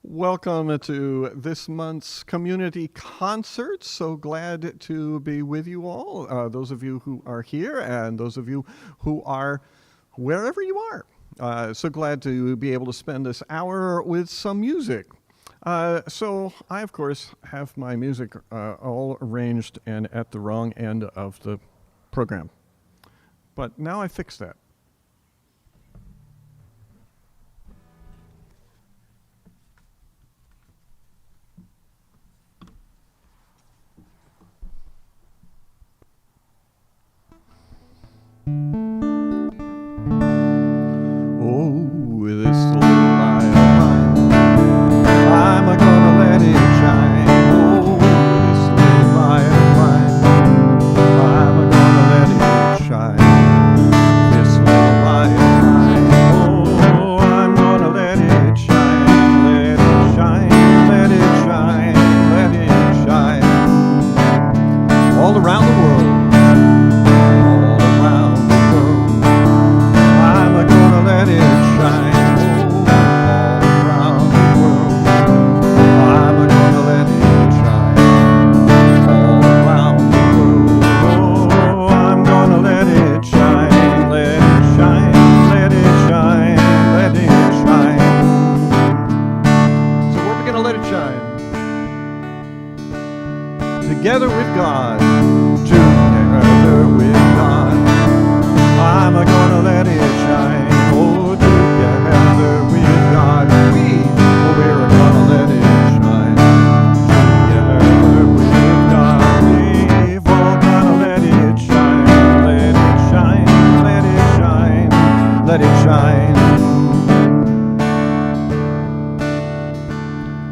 Welcome to this month's community concert. So glad to be with you all, those of you who are here and those of you who are wherever you are. So glad to be able to spend this hour with some music. So I, of course, have my music all arranged and at the wrong end of the program. But now I fixed that. Oh, this little light of mine, I'm gonna let it shine. Oh, this little light of mine, I'm gonna let it shine. This little light of mine, oh, I'm gonna let it shine. Let it shine, let it shine, let it shine. All around the world. Let it shine all around the world. I'm gonna let it shine all around the world. Oh, I'm gonna let it shine, let it shine, let it shine, let it shine. So where are we gonna let it shine? Together with God, together with God. I'm gonna let it shine. Oh, together with God, we're gonna let it shine. Together with God, we've all gonna let it shine. Let it shine, let it shine, let it shine.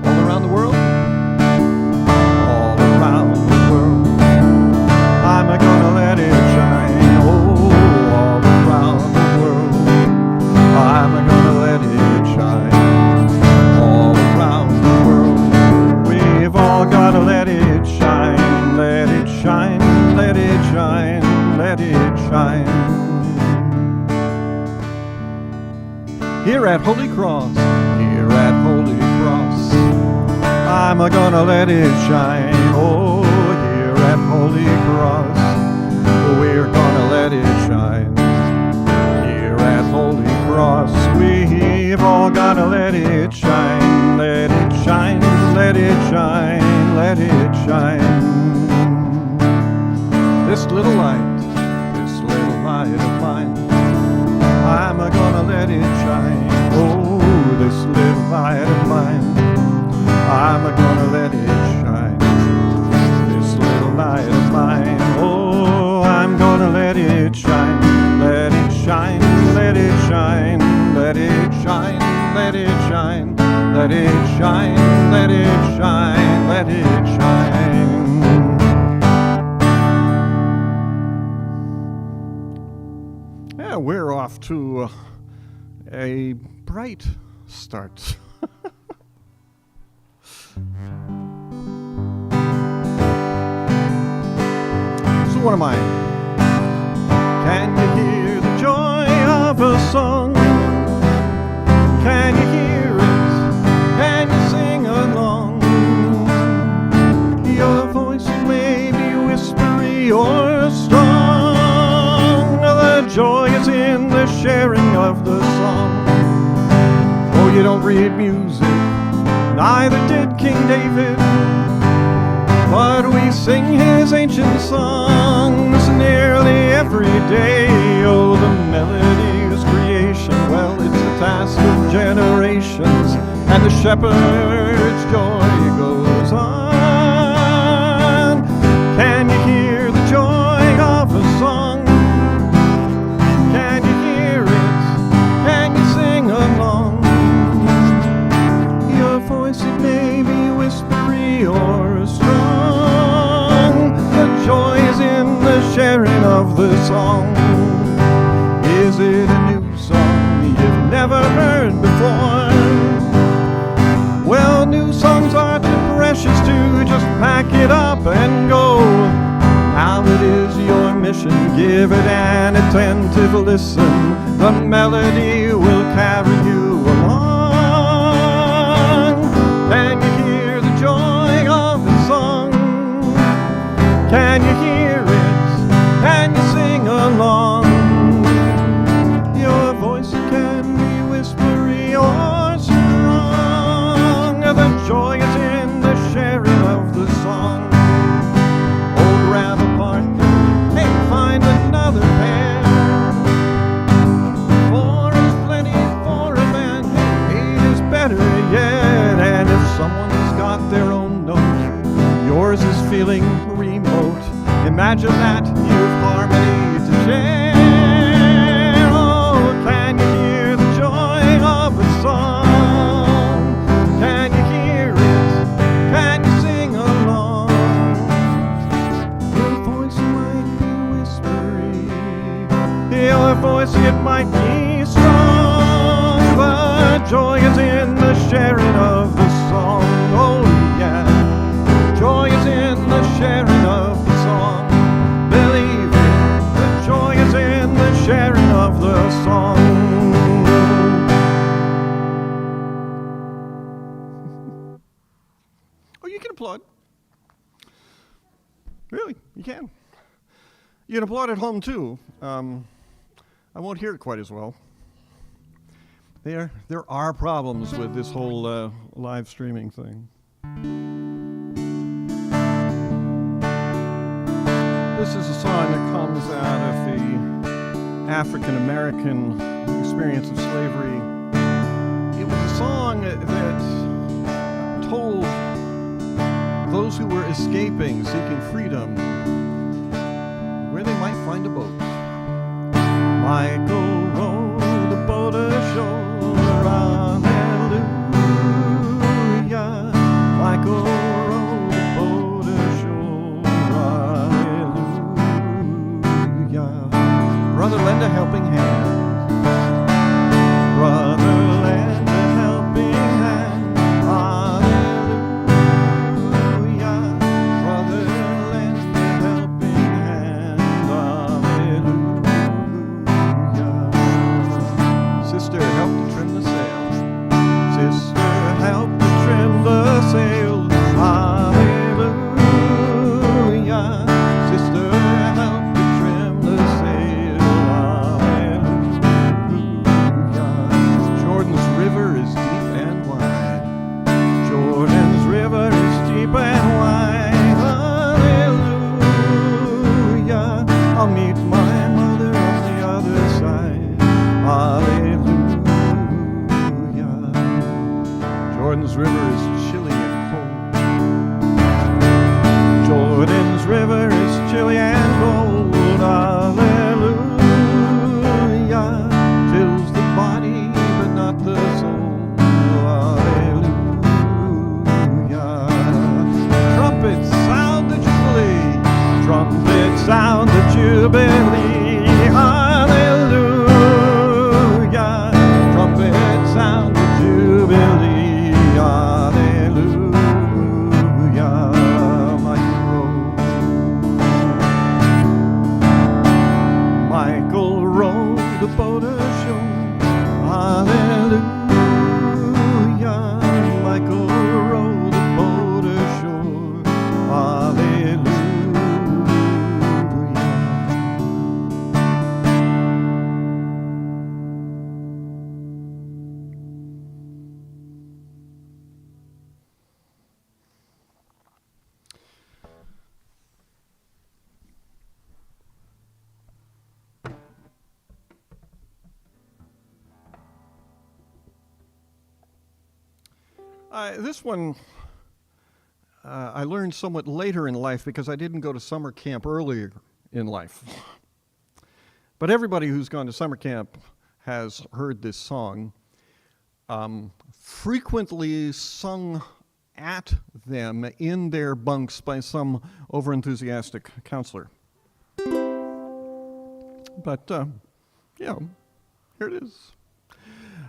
All around the world? All around the world. I'm gonna let it shine. Oh, all around the world. I'm gonna let it shine all around the world. We've all gotta let it shine, let it shine, let it shine, let it shine. Here at Holy Cross, here at Holy Cross, I'm gonna let it shine. Oh, here at Holy Cross, we're gonna let it shine. Here at Holy Cross, we've all gotta let it shine. Let it shine, let it shine, let it shine. This little light of mine, I'm gonna let it shine. Oh, this little light of mine, I'm gonna let it shine. This little light of mine, oh, I'm gonna let it shine. Let it shine, let it shine, let it shine, let it shine, let it shine, let it shine, let it shine. Yeah, we're off to a bright start. So what am I? Can you hear the joy of a song? Can you hear it? Can you sing along? Your voice may be whispery or strong. The joy is in the sharing of the song. Oh, you don't read music, neither did King David, but we sing his ancient songs nearly every day. Oh, the melody's creation, well, it's the task of generations, and the shepherd's joy goes on. Can you hear the joy of a song? Can you hear it? Can you sing along? Your voice, it may be whispery or strong. The joy is in the sharing of the song. Is it a new song you've never heard before? Well, new songs are too precious to just pack it up and go. Now it is your mission, give it an attentive listen. The melody will carry you along. Can you hear it? Can you sing along? Your voice can be whispery or strong. The joy is in the sharing of the song. Old round apart, hey, find another pair. Four is plenty for a man, eight is better yet. And if someone's got their own note, yours is feeling remote, imagine that you've harmony to share. Oh, can you hear the joy of a song? Can you hear it? Can you sing along? Your voice might be whispery, your voice it might be strong, but joy is in the sharing of the song. Oh yeah, joy is in the sharing of the song. Believe it, the joy is in the sharing of the song. Oh, you can applaud. Really, you can. You can applaud at home too. I won't hear it quite as well. There are problems with this whole live streaming thing. This is a song that comes out of the African American experience of slavery. It was a song that told those who were escaping, seeking freedom, where they might find a boat. Michael rowed the boat ashore. Hallelujah. Michael rowed the boat ashore. Hallelujah. Brother, lend a helping hand. Brother, lend a helping hand. Hallelujah. Brother, lend a helping hand. Hallelujah. Sister, help to trim the sail. Sister, help to trim the sail. Hallelujah. Sister, help to trim the sail. Hallelujah. Jordan's river is deep and wide. Jordan's river is deep and wide. Hallelujah. I'll meet my mother on the other side. Hallelujah. Jordan's river is chilly and cold. Jordan's river is chilly and cold. Hallelujah. Fills the body but not the soul. Hallelujah. Trumpets sound the jubilee. Trumpets sound the jubilee. Hallelujah. Trumpets sound the jubilee. Hallelujah. Michael rowed the boat ashore. Hallelujah. Michael rowed the boat ashore. Hallelujah. This one I learned somewhat later in life because I didn't go to summer camp earlier in life. But everybody who's gone to summer camp has heard this song, frequently sung at them in their bunks by some overenthusiastic counselor. But, yeah, here it is.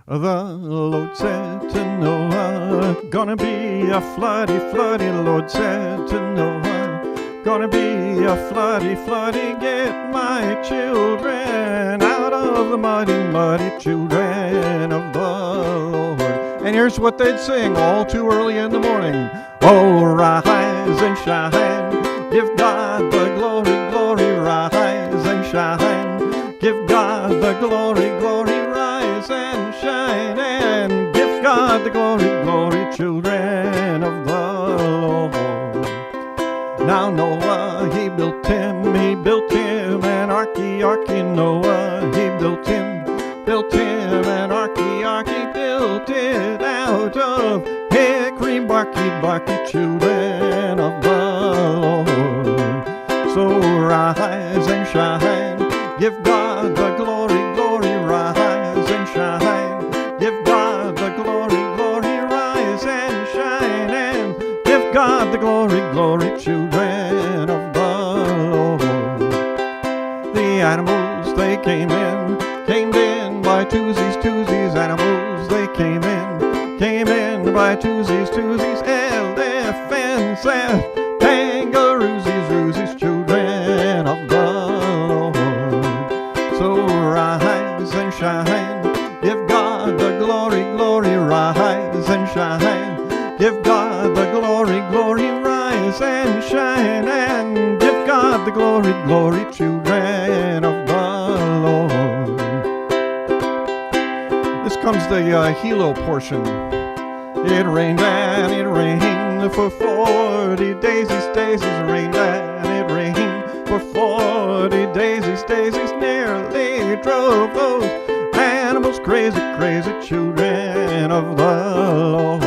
The Lord said to Noah, gonna be a floody, floody. Lord said to Noah, gonna be a floody, floody. Get my children out of the muddy, muddy children of the Lord. And here's what they'd sing all too early in the morning. Oh, rise and shine, Give God the glory, glory, rise and shine. Give God the glory, glory, rise and shine. And give God the glory, glory, children of the Lord. Now Noah, he built him an arky, Noah, he built him an arky, built it out of hickory, barky, children of the Lord. So rise and shine, give God the glory, glory, rise and shine. Give God the glory, glory, rise and shine. And give God the glory, glory, children of the Lord. The animals, they came in by twosies, animals, they came in by twosies, elephants and kangaroos, children of the Lord. So rise and shine, give God the glory, glory, rise and shine. Give God the glory, glory, rise and shine. And give God the glory, glory, children of the Lord. This comes the Hilo portion. It rained and it rained for 40 days, rained and it rained for 40 days, nearly drove those animals crazy, children of the Lord.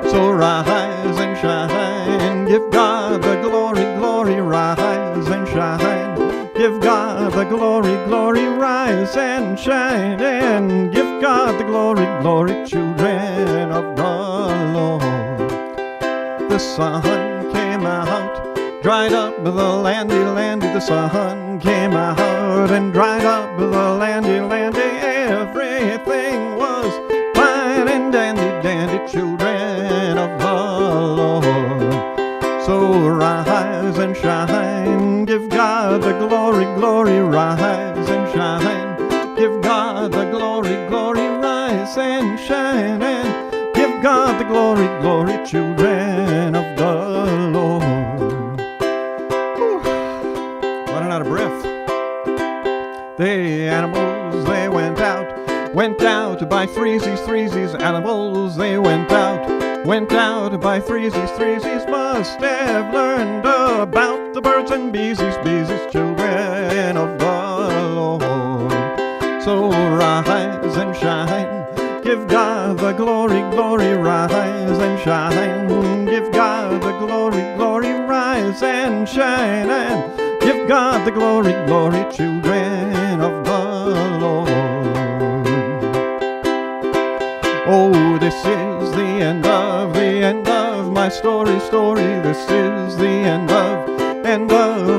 So rise and shine, give God the glory, glory, rise and shine. Give God the glory, glory, rise and shine. And give God the glory, glory, children of the Lord. The sun came out, dried up the landy, the sun came out and dried up the landy, everything was fine and dandy, children of the Lord. So rise and shine, give God the glory, glory, rise and shine. Give God the glory, glory, rise and shine. And give God the glory, glory, children of the Lord. Whew. Running out of breath. The animals, they went out by threesies, animals, they went out by threesies, must have learned about the birds and beesies, children of the Lord. So rise and shine, give God the glory, glory, rise and shine. Give God the glory, glory, rise and shine. And give God the glory, glory, children of the Lord. Oh, this is the end of my story. This is the end of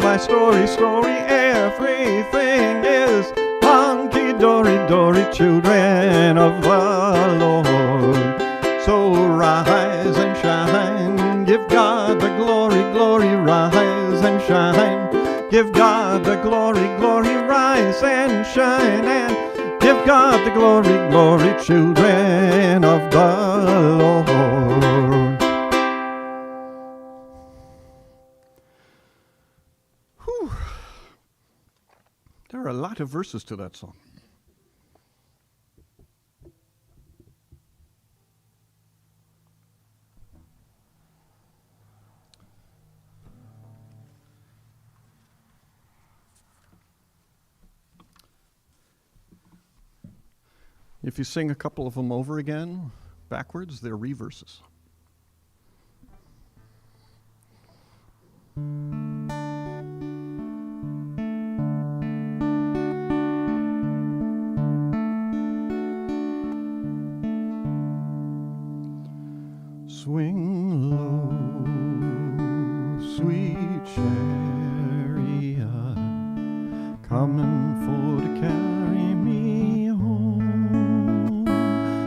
my story. Everything is hunky-dory, children of the Lord. So rise and shine, give God the glory, glory, rise and shine. Give God the glory, glory, rise and shine. And give God the glory, glory, children of the Lord. Whew. There are a lot of verses to that song. If you sing a couple of them over again, backwards, they're reverses. Swing low, sweet chariot, coming for to carry me home.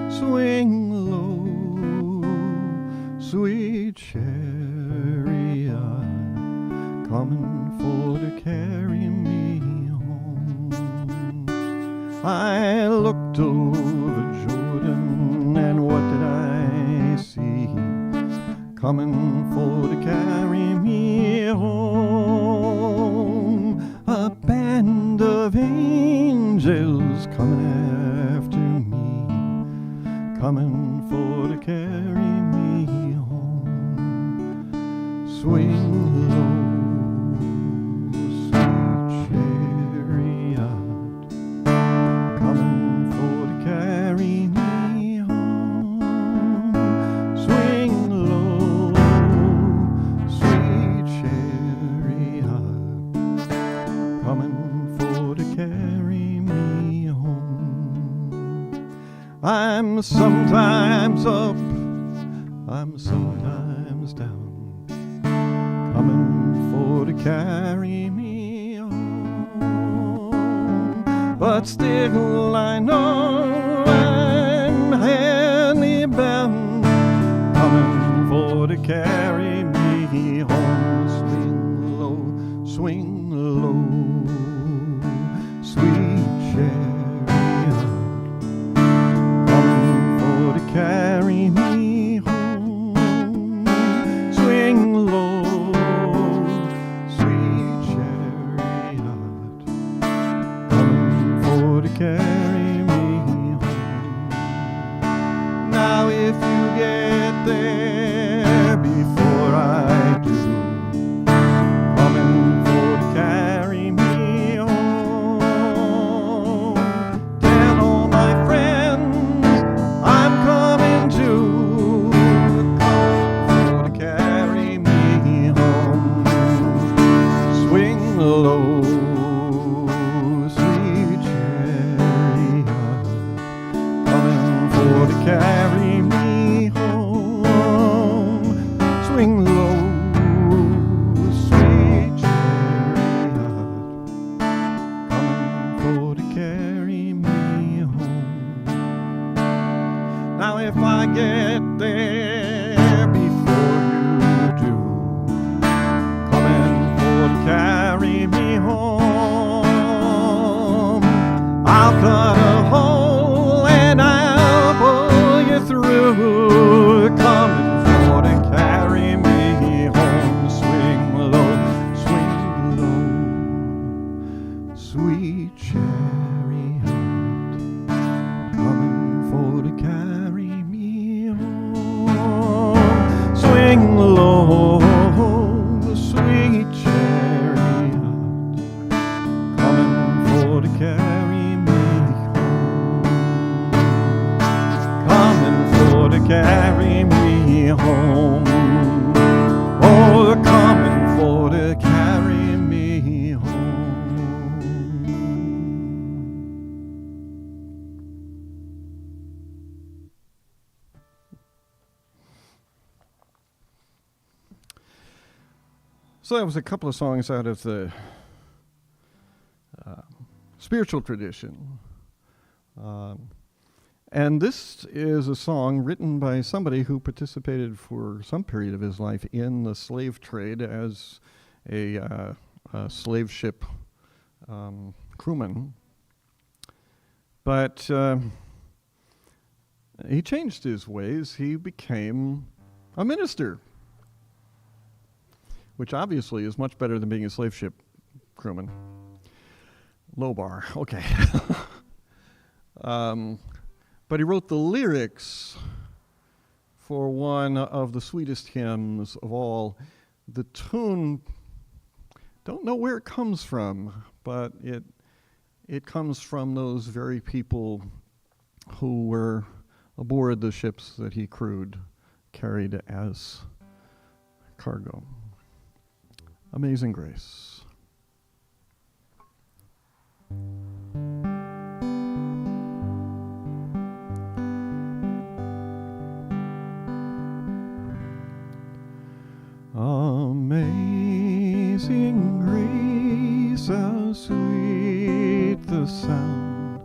Swing low, sweet chariot, coming for to carry me home. I looked over Jordan, and what did I see? Coming for to carry me of angels coming after me, coming for to carry me home. Swing low, sweet chariot, coming for to carry me home. Swing low, sweet chariot, coming for to carry me home. I'm sometimes up, I'm sometimes down, coming for to carry me home. But still I know I'm handly bound, coming for to carry me home. Swing low, swing low, sweet chariot, coming for to carry me home. Swing low, sweet chariot, coming for to carry me home. Now if you get there before I do, coming for to carry me home. Tell all my friends I'm coming too, coming for to carry me home. Swing low, sweet chariot, coming for to carry me home. Swing low, sweet chariot, coming for to carry me home. Now if I get there before you do, coming for to carry me home, I'll cut a hole and I'll pull you through, coming for to carry me home. Swing low, sweet chariot, coming for to carry me home. Swing low, sweet chariot, coming for to carry me home. Coming for to carry me home. Oh, coming for to carry me home. So that was a couple of songs out of the spiritual tradition. And this is a song written by somebody who participated for some period of his life in the slave trade as a slave ship crewman. But he changed his ways. He became a minister, which obviously is much better than being a slave ship crewman. Low bar, okay. But he wrote the lyrics for one of the sweetest hymns of all. The tune, don't know where it comes from, but it comes from those very people who were aboard the ships that he crewed, carried as cargo. Amazing Grace. Amazing grace, how sweet the sound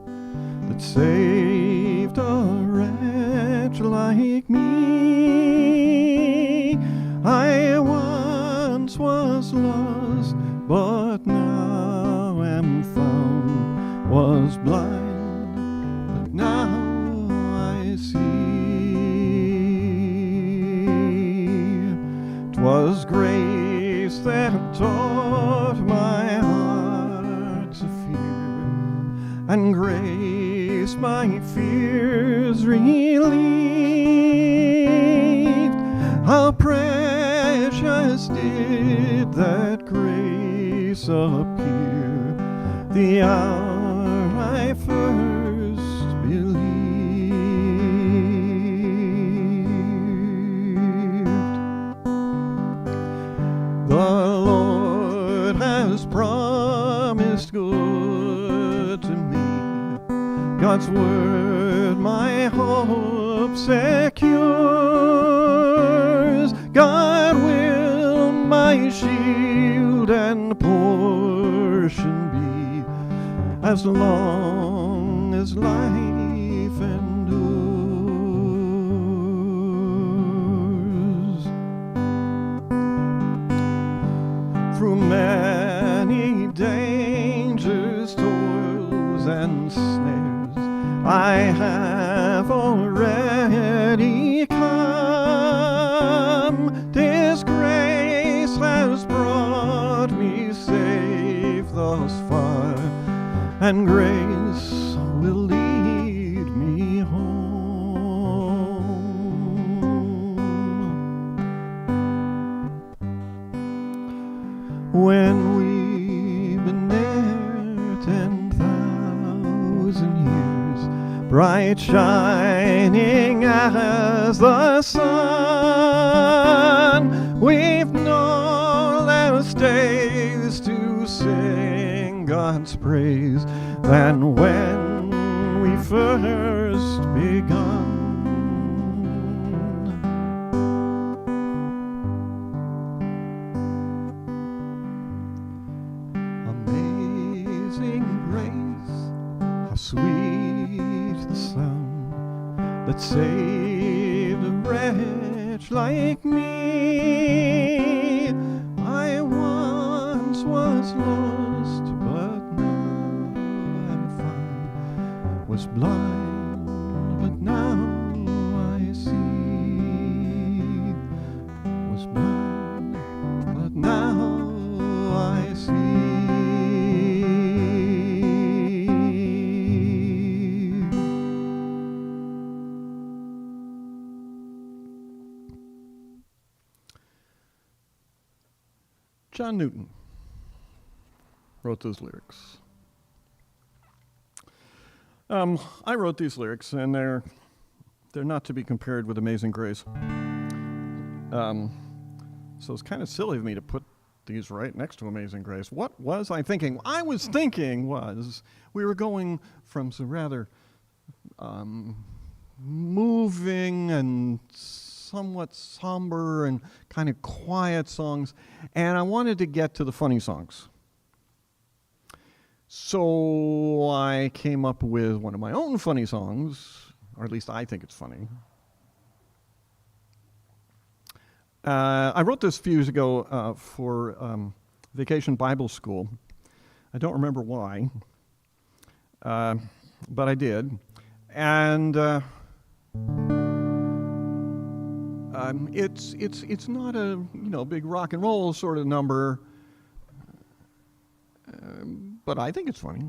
that saved a wretch like me. I once was lost, but now am found, was blind, but now I see. 'Twas grace that taught my heart to fear, and grace my fears relieved. How precious did that grace appear the hour I first believed. The Lord has promised good to me. God's word my hope secures. God will my shield and portion be as long as life endures. Through many dangers, toils, and snares, I have already come. This grace has brought me safe thus far, and grace will lead me home. When we've been there 10,000 years, bright shining as the sun, we've no less days to sing God's praise than when we first begun. Amazing grace, how sweet the sound that saved a wretch like me. I once was lost, but now am found, was blind, but now I see, was blind, but now I see. John Newton wrote those lyrics. I wrote these lyrics, and they're not to be compared with Amazing Grace. So it's kind of silly of me to put these right next to Amazing Grace. What was I thinking? I was thinking was we were going from some rather moving and somewhat somber and kind of quiet songs, and I wanted to get to the funny songs. So I came up with one of my own funny songs, or at least I think it's funny. I wrote this a few years ago for Vacation Bible School. I don't remember why, but I did. And it's not a big rock and roll sort of number, but I think it's funny.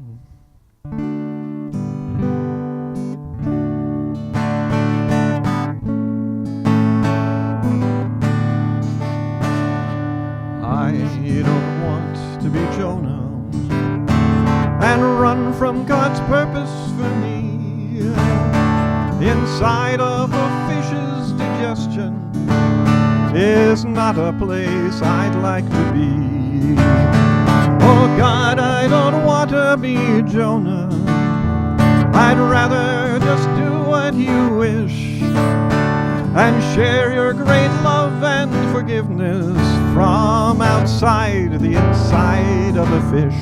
I don't want to be Jonah and run from God's purpose for me. Inside of a fish's digestion is not a place I'd like to be. Oh God, I don't want to be Jonah. I'd rather just do what you wish and share your great love and forgiveness from outside the inside of a fish.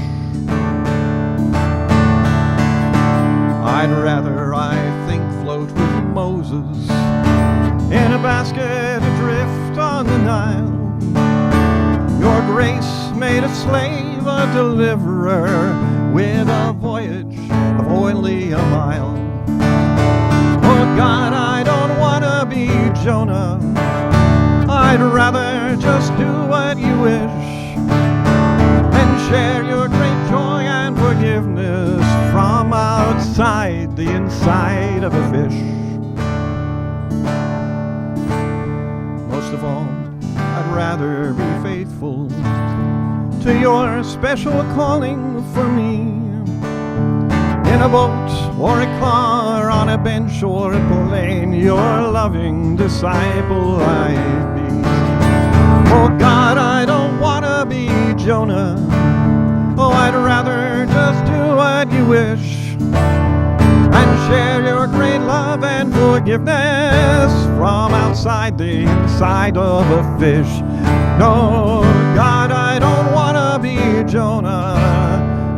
I'd rather, I think, float with Moses in a basket adrift on the Nile. Your grace made a slave, a deliverer, with a voyage of only a mile. Oh God, I don't want to be Jonah. I'd rather just do what you wish and share your great joy and forgiveness from outside the inside of a fish. Most of all, I'd rather be faithful to your special calling for me. In a boat or a car, on a bench or a plane, your loving disciple I'd be. Oh God, I don't want to be Jonah. Oh, I'd rather just do what you wish and share your great love and forgiveness from outside the inside of a fish. No, God, I don't want to be Jonah.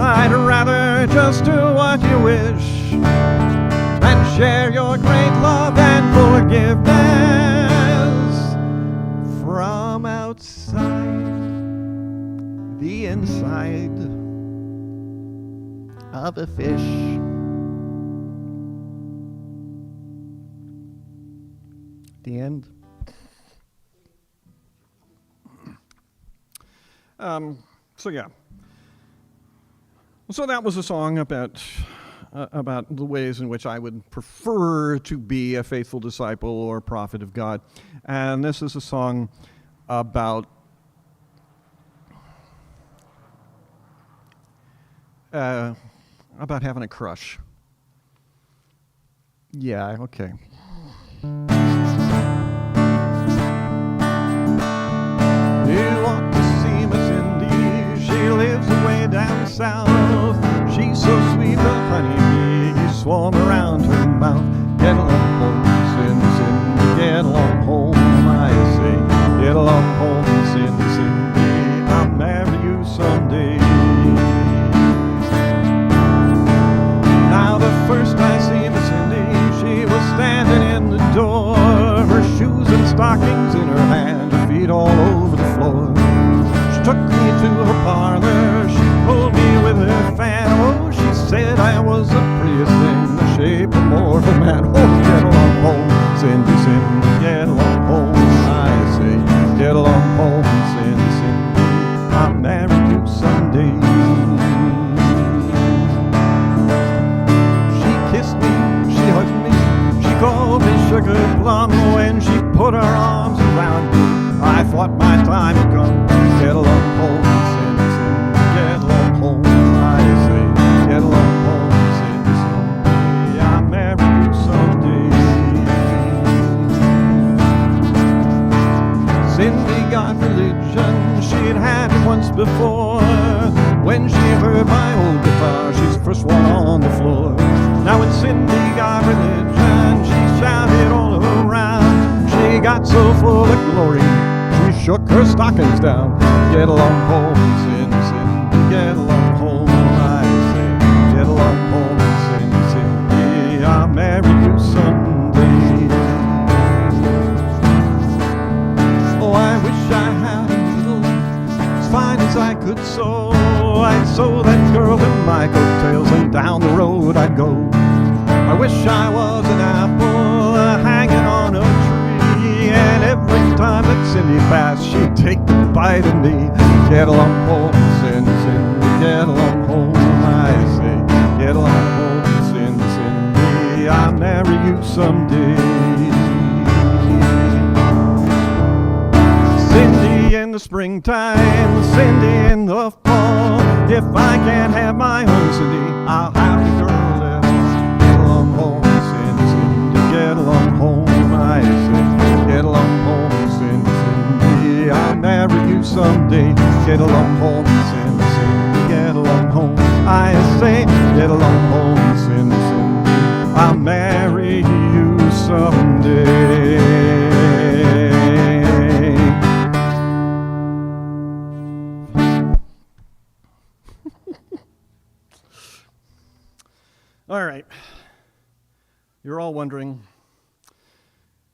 I'd rather just do what you wish and share your great love and forgiveness from outside the inside of a fish. The end. So that was a song about the ways in which I would prefer to be a faithful disciple or prophet of God. And this is a song about having a crush. Yeah, okay. You ought to see Miss Cindy. She lives away down south. She's so sweet, the honeybees swarm around her mouth. Get along home, Cindy, Cindy, get along home, I say. Get along home, Cindy, Cindy, I'll marry you someday. Now the first I see Miss Cindy, she was standing in the door, her shoes and stockings in her hand, her feet all over the floor. She took me to her parlor, she pulled me with her fan. Oh, she said I was the prettiest thing, the shape of mortal man. Oh, get along home, Cindy, Cindy, get along home, I say. Get along home, Cindy, Cindy, I'll marry you someday. She kissed me, she hugged me, she called me sugar plum. When she put her arms around me, I thought my time had come. Get along home, Cindy, Cindy, get along home, I say. Get along home, Cindy, Cindy, I'll marry you someday. Cindy got religion, she'd had it once before. When she heard my old guitar, she's the first one on the floor. Now when Cindy got religion, she shouted all around. She got so full of glory, she shook her stockings down. Get along home, Cindy, Cindy, get along home, I say. Get along home, Cindy, Cindy, I'll marry you someday. Oh, I wish I had a needle as fine as I could sew. I'd sew that girl in my coattails and down the road I'd go. I wish I was an apple hanging on a tree, and every time that Cindy passed, she'd take a bite of me. Get along home, Cindy, Cindy, get along home, I say. Get along home, Cindy, Cindy, I'll marry you someday. Cindy in the springtime, Cindy in the fall. If I can't have my own Cindy, I'll have the girl that get along home, Cindy, Cindy, get along home, I say. Get along home, Cindy, Cindy, I'll marry you someday. Get along home, Cindy, Cindy, get along home, I say. Get along home, Cindy, Cindy, I'll marry you someday. All right. You're all wondering,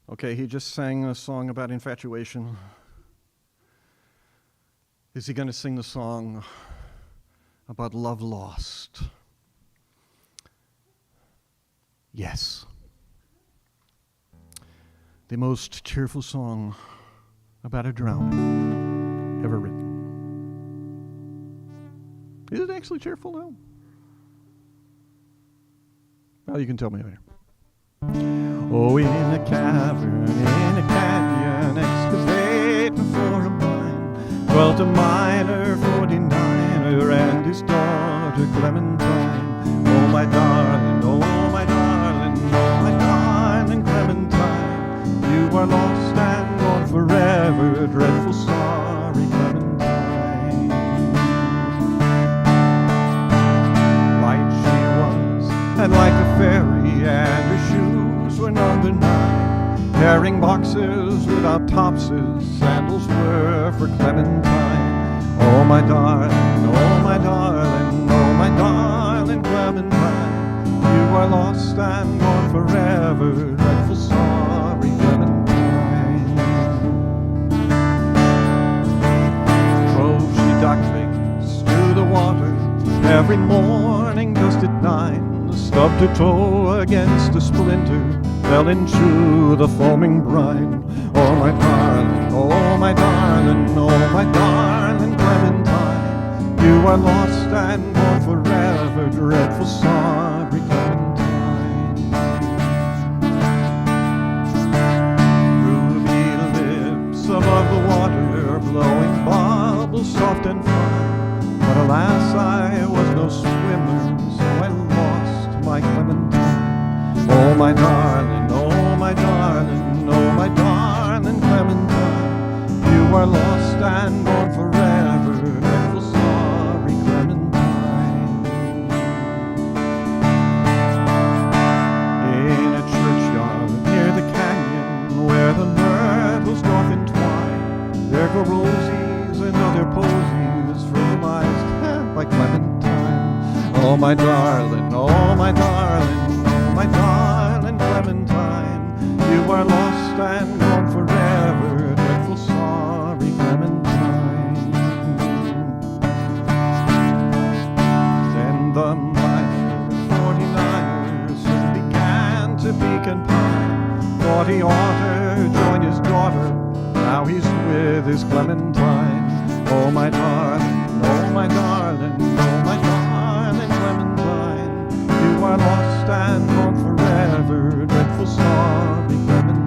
okay, he just sang a song about infatuation. Is he going to sing the song about love lost? Yes. The most cheerful song about a drowning ever written. Is it actually cheerful now? Well, you can tell me later. Oh, in a cavern, in a canyon, excavating for a mine, dwelt a miner, 49er, and his daughter Clementine. Oh, my darling, oh, my darling, oh, my darling Clementine, you are lost and gone forever, dreadful sorry Clementine. Light she was, and like a fairy, and her shoes were number 9. Carrying boxes without topses, sandals were for Clementine. Oh, my darling, oh, my darling, oh, my darling Clementine, you are lost and gone forever, dreadful sorry Clementine. Drove she ducklings to the water every morning just at 9. Stubbed her toe against a splinter, fell into the foaming brine. Oh, my darling, oh, my darling, oh, my darling Clementine, you are lost and gone forever, dreadful sorry Clementine. Ruby lips above the water, blowing bubbles soft and fine. But alas, I was no swimmer, so I lost my Clementine. Oh, my darling, oh, my darling, oh, my darling Clementine, you are lost and gone forever, dreadful sorry Clementine. In a churchyard near the canyon, where the myrtles doth entwine, there go rosies and other posies, fertilized by Clementine. Oh, my darling, oh, my darling, oh, my darling Clementine, you are lost and gone forever, dreadful sorry Clementine. Then the miner, 49er, soon began to peak and pine. Thought he ought to join his daughter, now he's with his Clementine. Oh, my darling, oh, my darling, oh, my darling Clementine, you are lost and gone forever, dreadful sorry Clementine.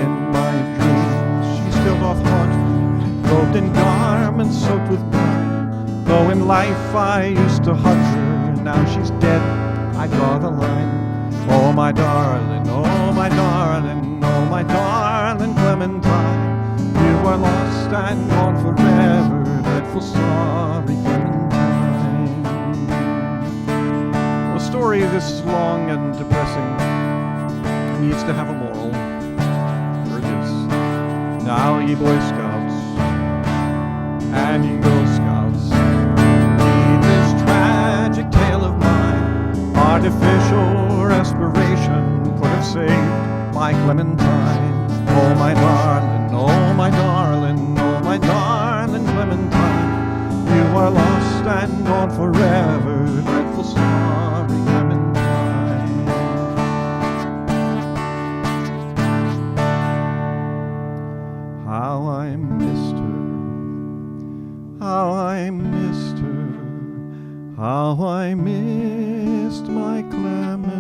In my dreams she still doth haunt me, robed in garments soaked with brine. Though in life I used to hug her, now she's dead, I draw the line. Oh, my darling, oh, my darling, oh, my darling Clementine, you are lost and gone forever, dreadful sorry Clementine. Well, a story this long and depressing needs to have a moral. Here it is. Now, ye Boy Scouts and ye Girl Scouts, read this tragic tale of mine. Artificial respiration could have saved my Clementine. Oh, my darling, oh, my darling, oh, my darling Clementine, you are lost and gone forever, dreadful sorry Clementine. How I missed her, how I missed her, how I missed my Clementine.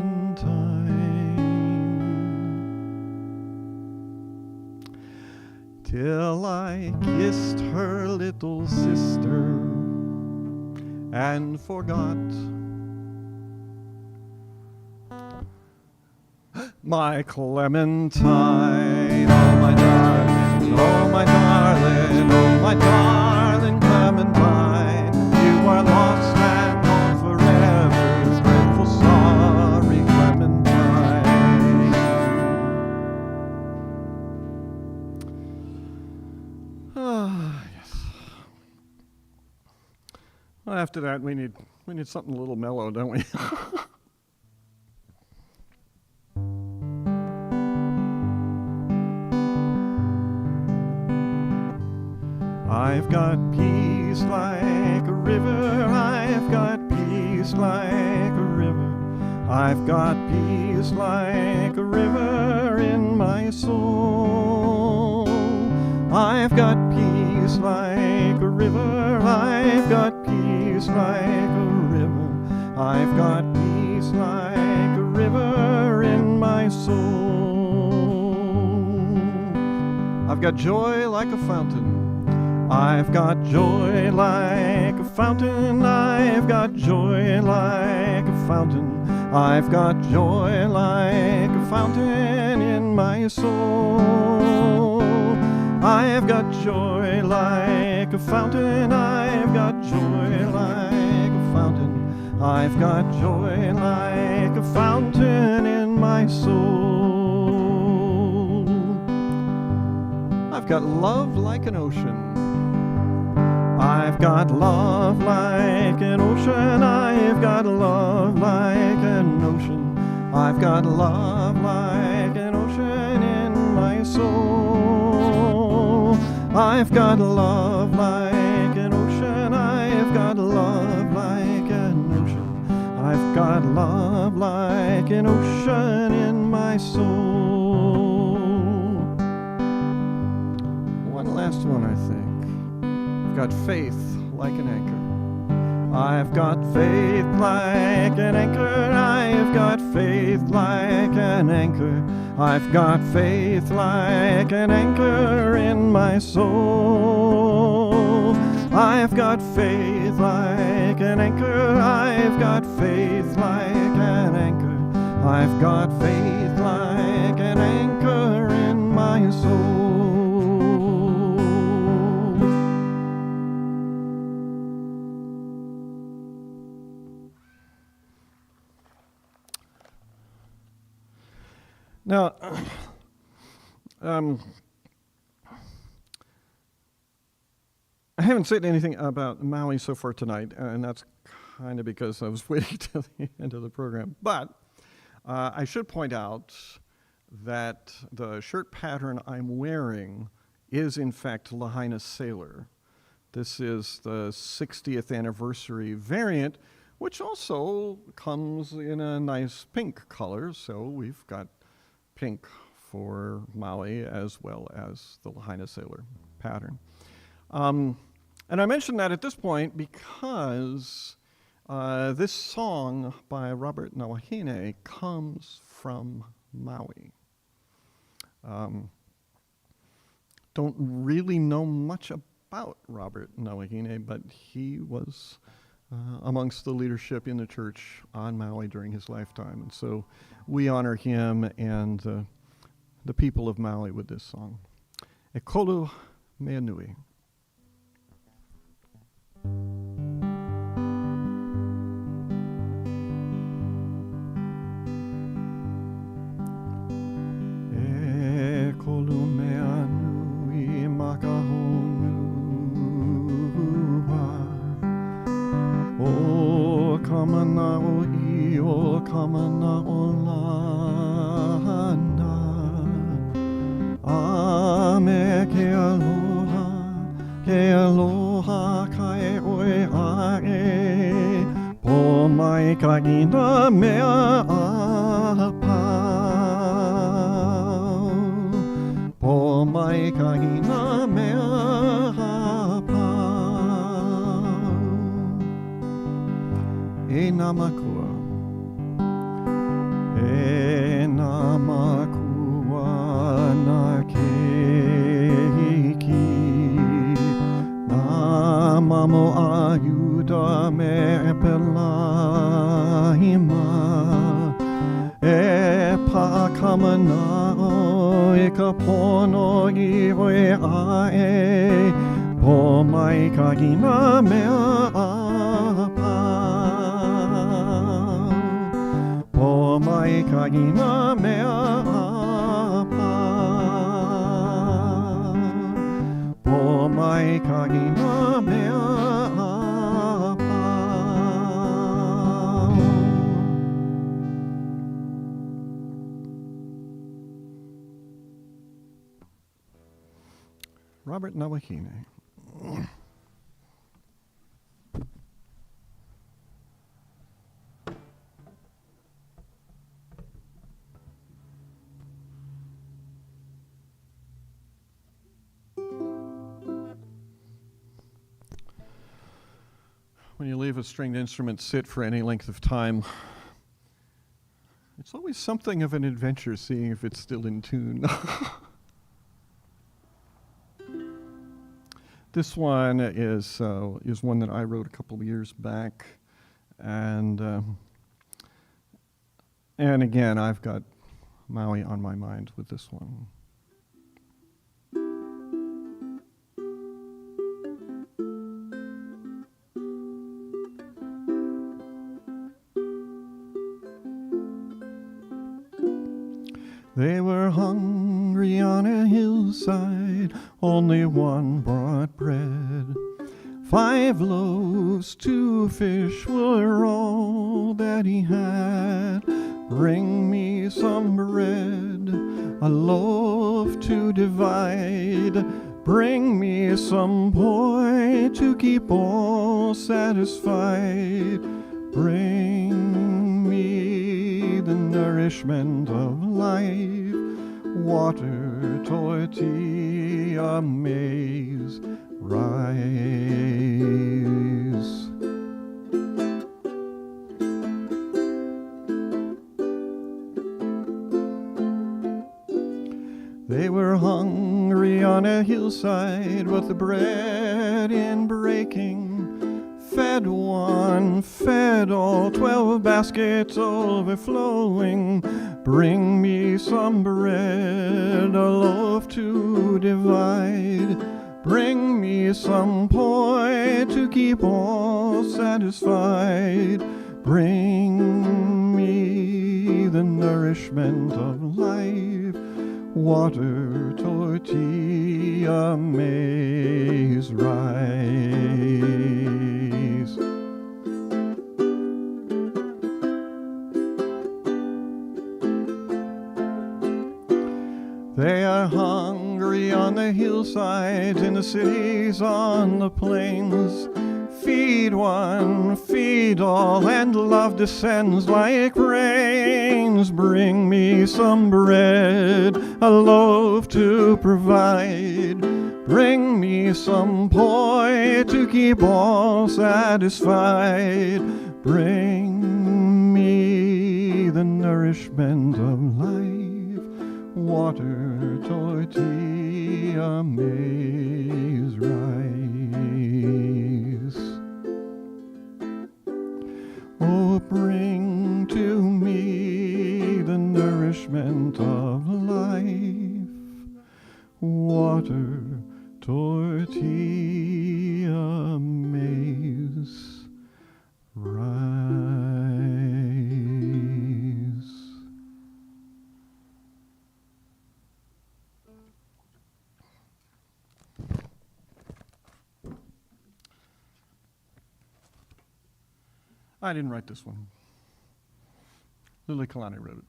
Till I kissed her little sister and forgot my Clementine. Oh, my darling, oh, my darling, oh, my darling Clementine, you are lost and gone forever, dreadful sorry Clementine. Ah, yes. Well, after that, we need something a little mellow, don't we? I've got peace like a river, I've got peace like a river, I've got peace like a river in my soul. I've got peace like a river, I've got peace like I've got peace like a river in my soul. I've got joy like a fountain. I've got joy like a fountain. I've got joy like a fountain. I've got joy like a fountain in my soul. I've got joy like a fountain. I've got joy like a fountain. I've got joy like a fountain in my soul. I've got love like an ocean. I've got love like an ocean. I've got love like an ocean. I've got love like an ocean in my soul. I've got love like an ocean. I've got love like an ocean. I've got love like an ocean in my soul. One last one, I think. I've got faith like an anchor. I've got faith like an anchor. I've got faith like an anchor. I've got faith like an anchor in my soul. I've got faith like an anchor. I've got faith like an anchor. I've got faith like an anchor in my soul. Now, I haven't said anything about Maui so far tonight, and that's kind of because I was waiting till the end of the program. But I should point out that the shirt pattern I'm wearing is, in fact, Lahaina Sailor. This is the 60th anniversary variant, which also comes in a nice pink color, so we've got pink for Maui as well as the Lahaina Sailor pattern. And I mention that at this point because this song by Robert Nawahine comes from Maui. Don't really know much about Robert Nawahine, but he was amongst the leadership in the church on Maui during his lifetime. And so we honor him and the people of Maui with this song. E kolu mea nui. E kolu mea nui makahonua. O kamanao I o kamanao lana. A me ke aloha kai oe ae. Po mai ka ina mea a pau. Po mai ka ina mea a pau. E nā makua. E nā makua nā keiki. Nā mamo ayuda me e pelahima. E pākamanao e ka pono I oe ae. Po mai ka ina mea a pau. Po mai ka ina mea a pau. Po mai ka ina mea a pau. Robert Nawahine. when you leave a stringed instrument sit for any length of time, it's always something of an adventure seeing if it's still in tune. This one is one that I wrote a couple of years back, and again, I've got Maui on my mind with this one. They were hungry on a hillside, only one brought bread. 5 loaves, 2 fish were all that he had. Bring me some bread, a loaf to divide. Bring me some poi to keep all satisfied. Bring me the nourishment of life, water, tortilla, maize, rice. They were hungry on a hillside, but the bread in breaking. Fed one, fed all, 12 baskets overflowing. Bring me some bread, a loaf to divide. Bring me some poi to keep all satisfied. Bring me the nourishment of life, water, tortilla, maize, rice. They are hungry on the hillsides, in the cities, on the plains. Feed one, feed all, and love descends like rains. Bring me some bread, a loaf to provide. Bring me some poi to keep all satisfied. Bring me the nourishment of life, water, tortilla, maize, rice. Oh, bring to me the nourishment of life, water, tortilla, maize, rice. I didn't write this one. Lily Kalani wrote it.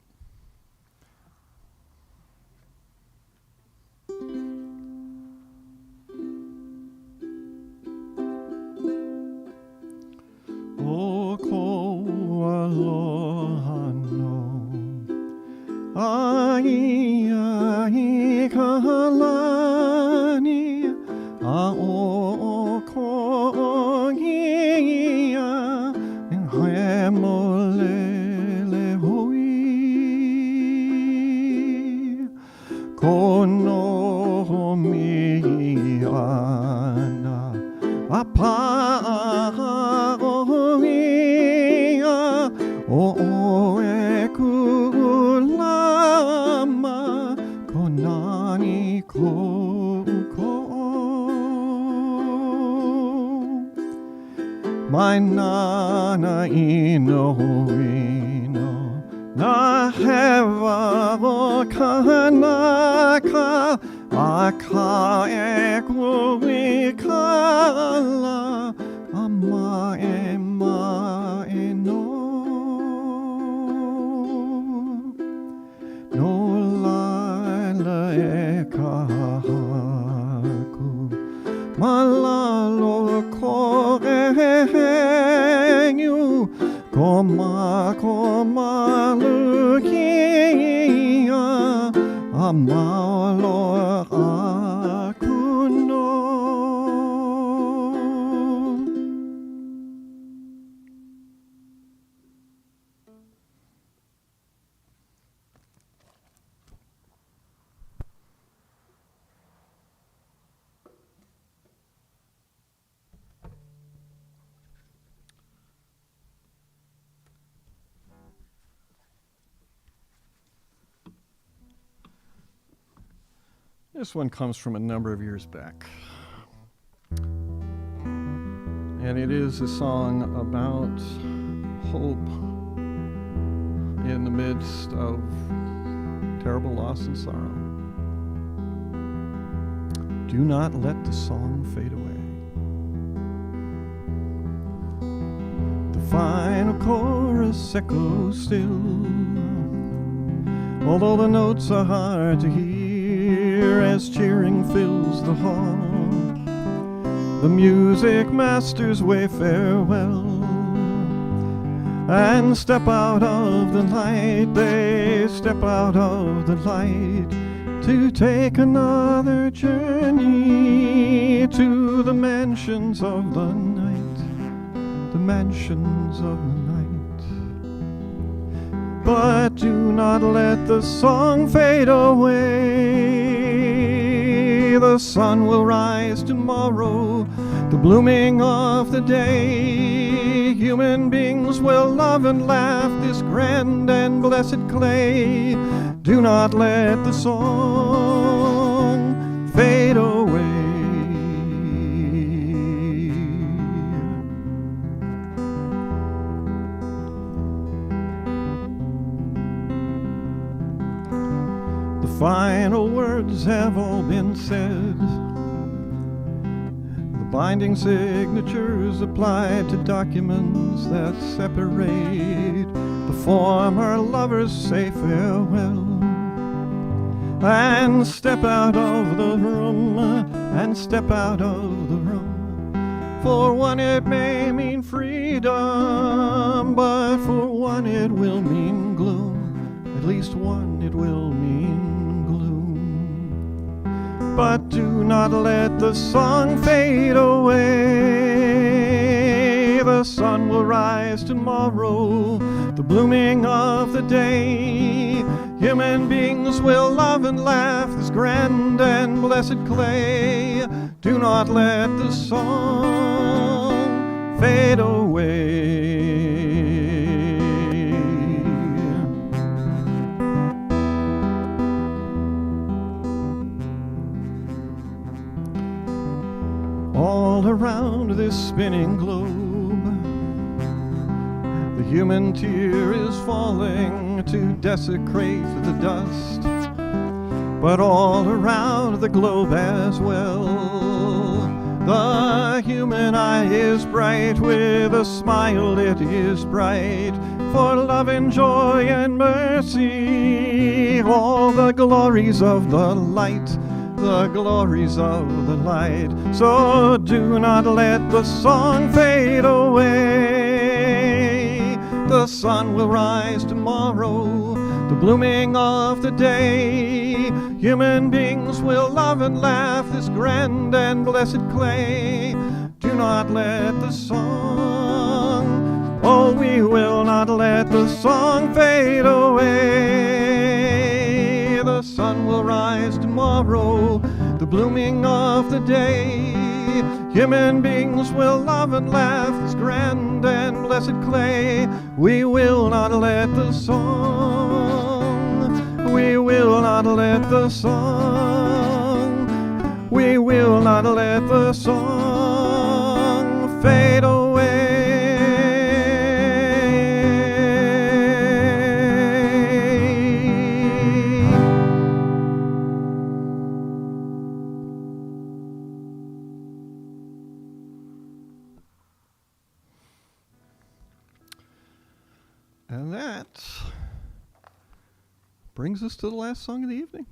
O ko aloha no, ai ai kalani, a o ko ngia, he molele hui, kono mi ana, a pa o e kulama konani ko my nana ino na heva o kanaka aka e kala ama e ma e no laila e kahaku malalo ko enyu koma lukia amalo akuno. This one comes from a number of years back. And it is a song about hope in the midst of terrible loss and sorrow. Do not let the song fade away. The final chorus echoes still, although the notes are hard to hear as cheering fills the hall. The music masters wave farewell and step out of the light. They step out of the light to take another journey to the mansions of the night, the mansions of the night. But do not let the song fade away. The sun will rise tomorrow, the blooming of the day. Human beings will love and laugh this grand and blessed clay. Do not let the song fade away. The final words have all been said. The binding signatures applied to documents that separate. The former lovers say farewell and step out of the room, and step out of the room. For one it may mean freedom, but for one it will mean gloom. At least one it will mean gloom. But do not let the song fade away. The sun will rise tomorrow, the blooming of the day. Human beings will love and laugh this grand and blessed clay. Do not let the song fade away. All around this spinning globe, the human tear is falling to desecrate the dust. But all around the globe as well, the human eye is bright. With a smile it is bright, for love and joy and mercy. All the glories of the light, the glories of the light. So do not let the song fade away. The sun will rise tomorrow, the blooming of the day. Human beings will love and laugh this grand and blessed clay. Do not let the song, oh, we will not let the song fade away. The sun will rise tomorrow, the blooming of the day. Human beings will love and laugh this grand and blessed clay. We will not let the song, we will not let the song, we will not let the song fade away. And that brings us to the last song of the evening.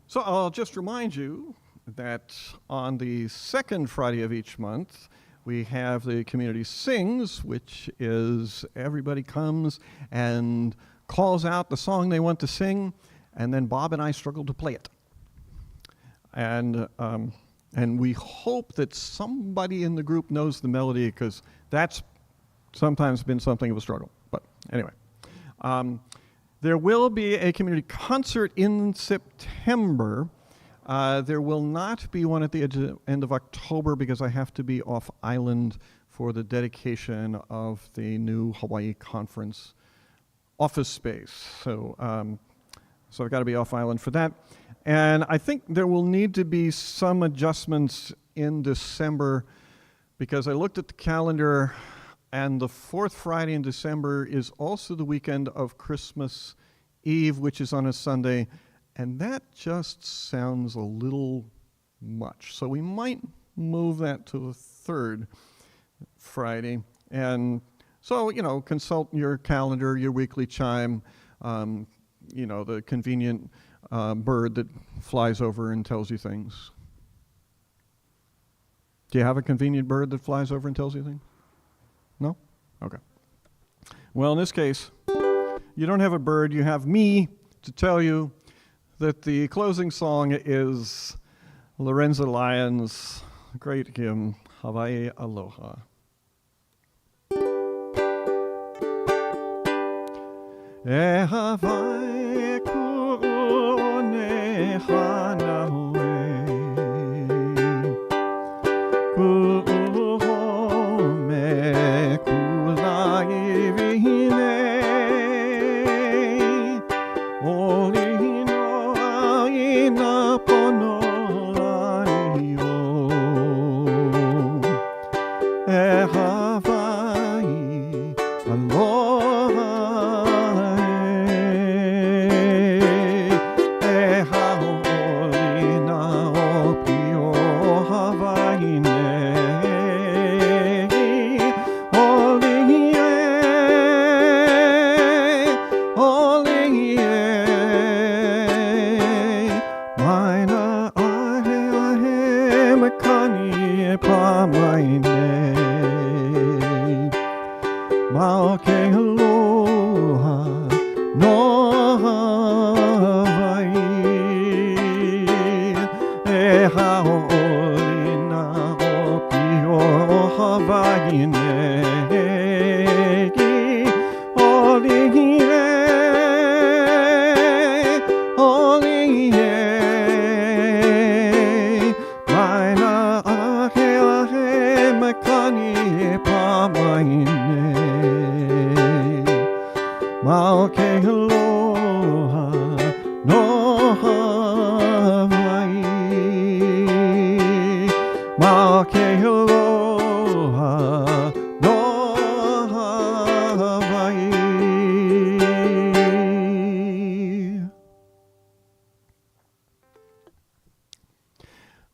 So I'll just remind you that on the second Friday of each month, we have the Community Sings, which is everybody comes and calls out the song they want to sing, and then Bob and I struggle to play it. And we hope that somebody in the group knows the melody, because that's sometimes been something of a struggle. But anyway, there will be a community concert in September There will not be one at the end of October because I have to be off island for the dedication of the new Hawaii Conference office space. So I've got to be off island for that. And I think there will need to be some adjustments in December because I looked at the calendar and the fourth Friday in December is also the weekend of Christmas Eve, which is on a Sunday, and that just sounds a little much. So we might move that to the third Friday. And so, consult your calendar, your weekly chime, the convenient bird that flies over and tells you things. Do you have a convenient bird that flies over and tells you things? No? Okay. Well, in this case, you don't have a bird, you have me to tell you that the closing song is Lorenzo Lyons' great hymn, Hawaii Aloha. E Hawaii ku'one hanaue ku'ome kulai vine oli no aina pono ai o E Hawaii Aloha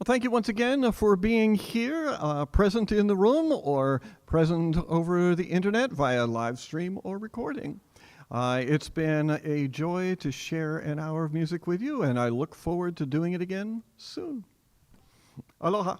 Thank you once again for being here, present in the room or present over the internet via live stream or recording. It's been a joy to share an hour of music with you, and I look forward to doing it again soon. Aloha.